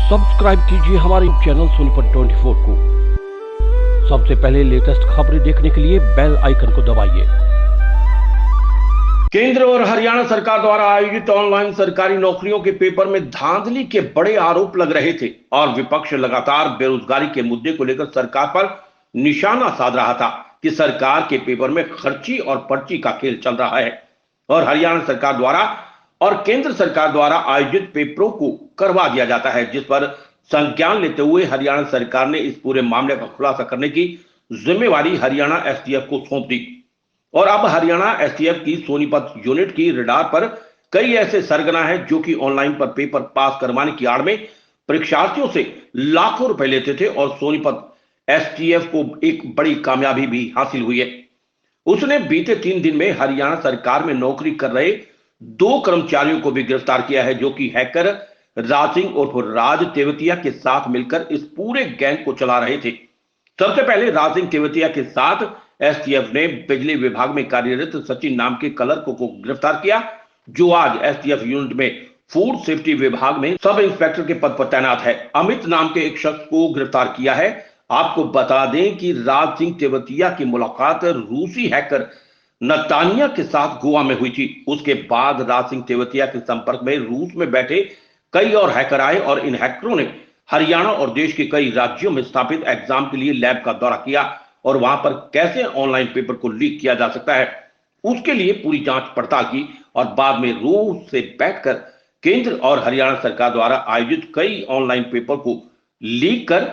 Subscribe कीजिए हमारे channel Sonipat 24 को। सबसे पहले लेटेस्ट खबरें देखने के लिए बेल आइकन को दबाइए। केंद्र और हरियाणा सरकार द्वारा आयोजित ऑनलाइन सरकारी नौकरियों के पेपर में धांधली के बड़े आरोप लग रहे थे और विपक्ष लगातार बेरोजगारी के मुद्दे को लेकर सरकार पर निशाना साध रहा था कि सरकार के पेपर में खर्ची और पर्ची का खेल चल रहा है और हरियाणा सरकार द्वारा और केंद्र सरकार द्वारा आयोजित पेपरों को करवा दिया जाता है, जिस पर संज्ञान लेते हुए हरियाणा सरकार ने इस पूरे मामले का खुलासा करने की जिम्मेवारी हरियाणा एसटीएफ को सौंप दी। और अब हरियाणा एसटीएफ की सोनीपत यूनिट की रडार पर कई ऐसे सरगना है जो कि ऑनलाइन पर पेपर पास करवाने की आड़ में परीक्षार्थियों से लाखों रुपए लेते थे और सोनीपत एसटीएफ को एक बड़ी कामयाबी भी हासिल हुई है। उसने बीते 3 दिन में हरियाणा सरकार में नौकरी कर रहे 2 कर्मचारियों को भी गिरफ्तार किया है जो कि हैकर राज सिंह उर्फ राज तेवतिया के साथ मिलकर इस पूरे गैंग को चला रहे थे। सबसे पहले राज सिंह तेवतिया के साथ एसटीएफ ने बिजली विभाग में कार्यरत सचिन नाम के क्लर्क को गिरफ्तार किया, जो आज एसटीएफ यूनिट में फूड सेफ्टी विभाग में सब इंस्पेक्टर के पद पर तैनात है। अमित नाम के एक शख्स को गिरफ्तार किया है। आपको बता दें कि राज सिंह तेवतिया की मुलाकात रूसी हैकर नतानिया के साथ गोवा में हुई थी। उसके बाद राज सिंह तेवतिया के संपर्क में रूस में बैठे कई और हैकर आए और इन हैकरों ने हरियाणा और देश के कई राज्यों में स्थापित एग्जाम के लिए लैब का दौरा किया और वहां पर कैसे ऑनलाइन पेपर को लीक किया जा सकता है उसके लिए पूरी जांच पड़ताल की और बाद में रूस से बैठकर केंद्र और हरियाणा सरकार द्वारा आयोजित कई ऑनलाइन पेपर को लीक कर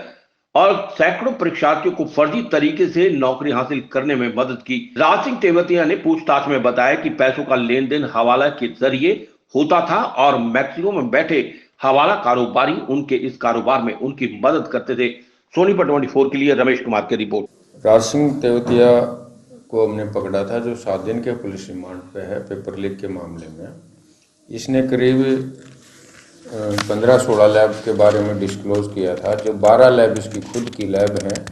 और सैकड़ों परीक्षार्थियों को फर्जी तरीके से नौकरी हासिल करने में मदद की। राज सिंह तेवतिया ने पूछताछ में बताया कि पैसों का लेन देन हवाला के जरिए होता था और मैक्सिको में बैठे हवाला कारोबारी उनके इस कारोबार में उनकी मदद करते थे। सोनीपत 24 के लिए रमेश कुमार की रिपोर्ट। राज सिंह तेवतिया को हमने पकड़ा था जो 7 दिन के पुलिस रिमांड पे है पेपर लीक के मामले में। इसने करीब 15-16 लैब के बारे में डिस्क्लोज किया था। जो 12 लैब इसकी खुद की लैब हैं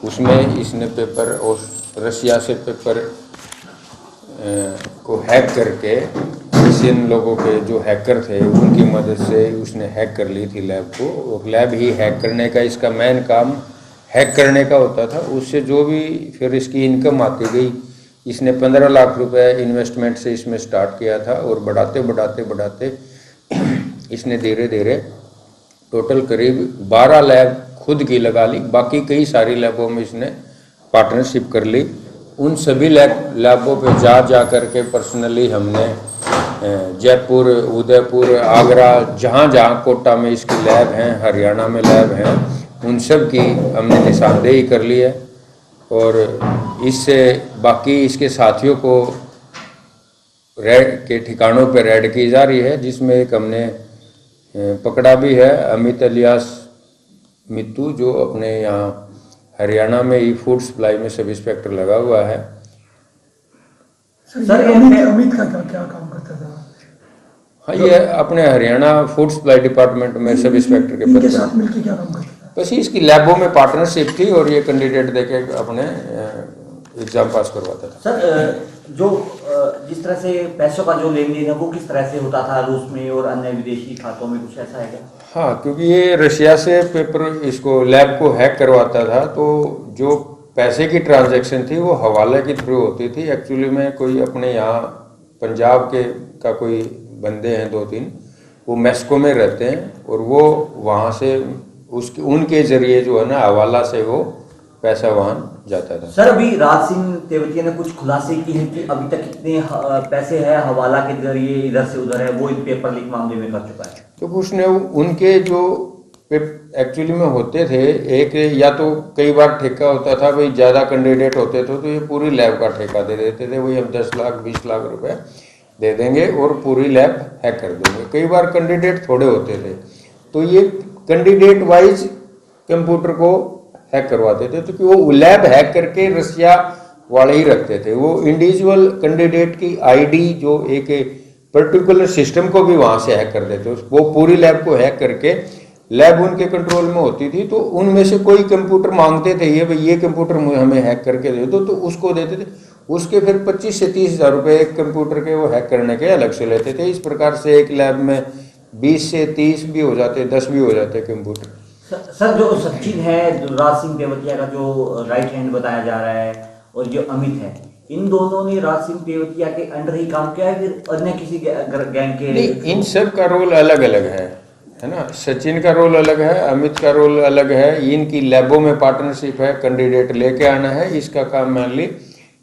उसमें इसने पेपर और रशिया से पेपर को हैक करके इन लोगों के जो हैकर थे उनकी मदद से उसने हैक कर ली थी लैब को। और लैब ही हैक करने का इसका मेन काम हैक करने का होता था। उससे जो भी फिर इसकी इनकम आती गई, इसने 15 लाख रुपए इन्वेस्टमेंट से इसमें स्टार्ट किया था और बढ़ाते इसने धीरे धीरे टोटल करीब 12 लैब खुद की लगा ली। बाकी कई सारी लैबों में इसने पार्टनरशिप कर ली। उन सभी लैबों पे जा करके पर्सनली हमने जयपुर, उदयपुर, आगरा, जहाँ कोटा में इसकी लैब हैं, हरियाणा में लैब हैं, उन सब की हमने निशानदेही कर ली है। और इससे बाकी इसके साथियों को रेड के ठिकानों पर रेड की जा रही है, जिसमें एक हमने पकड़ा भी है अमित अलियास मित्तू, जो अपने यहाँ हरियाणा में ही फूड सप्लाई में सब इंस्पेक्टर लगा हुआ है। सर अमित का क्या काम करता था? हाँ, ये अपने हरियाणा फूड सप्लाई डिपार्टमेंट में सब इंस्पेक्टर के पद पर मिलकर क्या काम करता था? बस इसकी लैबों में पार्टनरशिप थी और ये कैंडिडेट देके अपने एग्जाम पास करवाता था। सर जो जिस तरह से पैसों का जो लेन देन है वो किस तरह से होता था रूस में और अन्य विदेशी खातों में, कुछ ऐसा है क्या? हाँ, क्योंकि ये रशिया से पेपर इसको लैब को हैक करवाता था, तो जो पैसे की ट्रांजैक्शन थी वो हवाले के थ्रू होती थी। एक्चुअली में कोई अपने यहाँ पंजाब के का कोई बंदे हैं 2-3, वो मैस्को में रहते हैं और वो वहाँ से उसके उनके जरिए जो है ना हवाला से वो पैसा वहाँ जाता था। सर अभी राज सिंह तेवतिया ने कुछ खुलासे की है कि अभी तक कितने पैसे है हवाला के जरिए इधर से उधर है वो इन पेपर लीक मामले में कर चुका है। तो उसने उनके जो एक्चुअली में होते थे, एक या तो कई बार ठेका होता था, भाई ज़्यादा कैंडिडेट होते थे तो ये पूरी लैब का ठेका दे देते थे, वही हम 10 लाख 20 लाख रुपए दे देंगे और पूरी लैब हैक कर देंगे। कई बार कैंडिडेट थोड़े होते थे तो ये कैंडिडेट वाइज कंप्यूटर को हैक करवाते थे, तो कि वो लैब हैक करके रशिया वाले ही रखते थे। वो इंडिविजुअल कैंडिडेट की आईडी जो एक पर्टिकुलर सिस्टम को भी वहाँ से हैक कर देते, वो पूरी लैब को हैक करके लैब उनके कंट्रोल में होती थी। तो उनमें से कोई कंप्यूटर मांगते थे, ये भाई ये कंप्यूटर हमें हैक करके दे दो, तो उसको देते थे। उसके फिर 25 से 30 हज़ार रुपये एक कंप्यूटर के वो हैक करने के अलग से लेते थे। इस प्रकार से एक लैब में 20 से 30 भी हो जाते, 10 भी हो जाते कंप्यूटर। सर जो सचिन है, जो राज सिंह तेवतिया का जो राइट हैंड बताया जा रहा है, और जो अमित है, इन दोनों ने राज सिंह तेवतिया के अंडर ही काम किया है, फिर अन्य किसी गैंग के? नहीं, इन सब का रोल अलग अलग है ना। सचिन का रोल अलग है, अमित का रोल अलग है, इनकी लैबों में पार्टनरशिप है, कैंडिडेट लेके आना है, इसका काम मेनली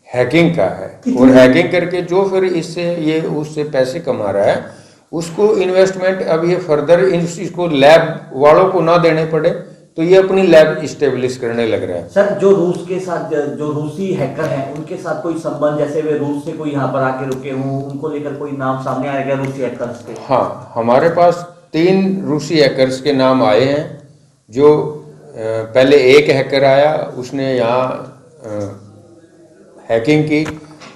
हैकिंग का है। और हैकिंग करके जो फिर इससे ये उससे पैसे कमा रहा है, उसको इन्वेस्टमेंट अब ये फर्दर इसको लैब वालों को ना देने पड़े, तो ये अपनी लैब इस्टेब्लिश करने लग रहा है। सर जो रूस के साथ, जो रूसी हैकर हैं, उनके साथ कोई संबंध, जैसे वे रूस से कोई यहाँ पर आके रुके हों, उनको लेकर कोई नाम सामने आएगा रूसी हैकर्स के? हाँ, हमारे पास 3 रूसी हैकर्स के नाम आए हैं। जो पहले एक हैकर आया, उसने यहाँ हैकिंग की,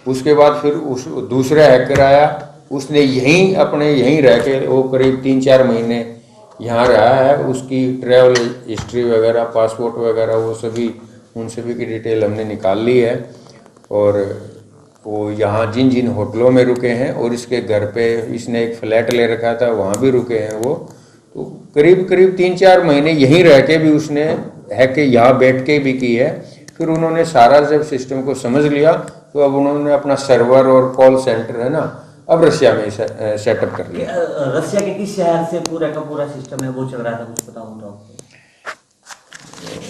उसके बाद फिर दूसरा हैकर आया, उसने यहीं रह के वो करीब 3-4 महीने यहाँ रहा है। उसकी ट्रैवल हिस्ट्री वगैरह, पासपोर्ट वगैरह, वो सभी उन सभी की डिटेल हमने निकाल ली है। और वो यहाँ जिन जिन होटलों में रुके हैं, और इसके घर पे इसने एक फ्लैट ले रखा था, वहाँ भी रुके हैं वो। तो करीब 3-4 महीने यहीं रह के भी उसने हैक के यहाँ बैठ के भी की है। फिर उन्होंने सारा जब सिस्टम को समझ लिया, तो अब उन्होंने अपना सर्वर और कॉल सेंटर है ना, अब रशिया में सेटअप कर लिया। रशिया के किस शहर से पूरा का पूरा सिस्टम है वो चल रहा था, कुछ पता हो तो आपको?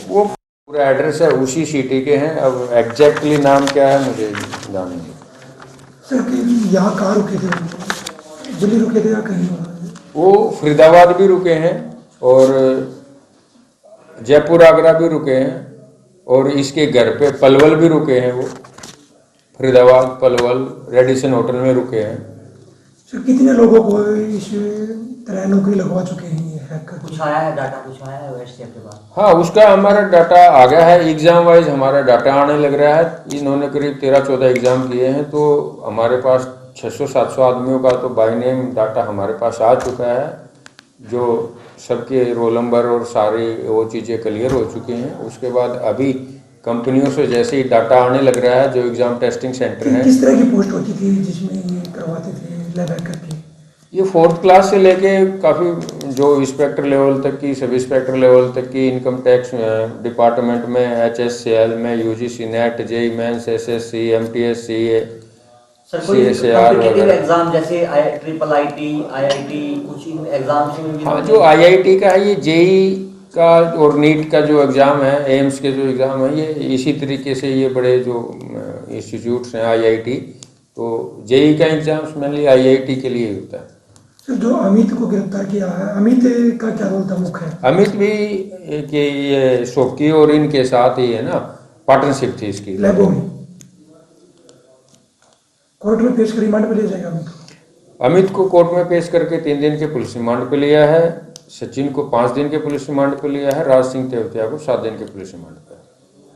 वो पूरा एड्रेस है उसी सिटी के हैं, अब एग्जैक्टली नाम क्या है मुझे ध्यान नहीं। सर कि यहाँ कहाँ रुके थे, दिल्ली रुके थे या कहीं और? वो फरीदाबाद भी रुके हैं, और जयपुर आगरा भी रुके हैं, और इसके घर पे पलवल भी रुके हैं। वो फरीदाबाद, पलवल, रेडिसन होटल में रुके हैं। सर कितने लोगों को इस तरह नौकरी लगवा चुके हैं ये हैकर? कुछ आया है डाटा, कुछ आया है वेस्ट के बाद? हाँ, उसका हमारा डाटा आ गया है। एग्जाम वाइज हमारा डाटा आने लग रहा है। इन्होंने करीब 13-14 एग्जाम किए हैं, तो हमारे पास 600-700 आदमियों का तो बाय नेम डाटा हमारे पास आ चुका है, जो सबके रोल नंबर और सारी वो चीज़ें क्लियर हो चुकी हैं। उसके बाद अभी कंपनियों से जैसे ही डाटा आने लग रहा है, जो एग्जाम टेस्टिंग सेंटर है। किस तरह की पोस्ट होती थी जिसमें ये करवाते थे लैब हैकर की? ये 4th क्लास से लेके काफ़ी जो इंस्पेक्टर लेवल तक की, सब इंस्पेक्टर लेवल तक की, इनकम टैक्स डिपार्टमेंट में, HSCL में, UGC NET, JEE mains, SSC, MTS, CA, sir कोई CSAR वगैरह एग्जाम जैसे IIT, कुछ इन एग्जाम से भी? हाँ, जो IIT का है, ये JEE का और नीट का जो एग्ज़ाम है, एम्स के जो एग्ज़ाम है, ये इसी तरीके से ये बड़े जो इंस्टीट्यूट्स हैं IIT, तो JEE का एग्ज़ाम्स मेनली IIT के लिए होता है। सर जो अमित को गिरफ्तार किया है, अमित का क्या रोल था मुख्य? अमित भी कि ये शोकी और इनके साथ ही है ना, पार्टनरशिप थी इसकी लैबों में। कोर्ट में पेश कर रिमांड पे ले जाएगा अमित को? अमित को कोर्ट में पेश करके 3 दिन के पुलिस रिमांड पे लिया है। सचिन को 5 दिन के पुलिस रिमांड पे लिया है। राज सिंह तेवतिया को 7 दिन के पुलिस रिमांड पे।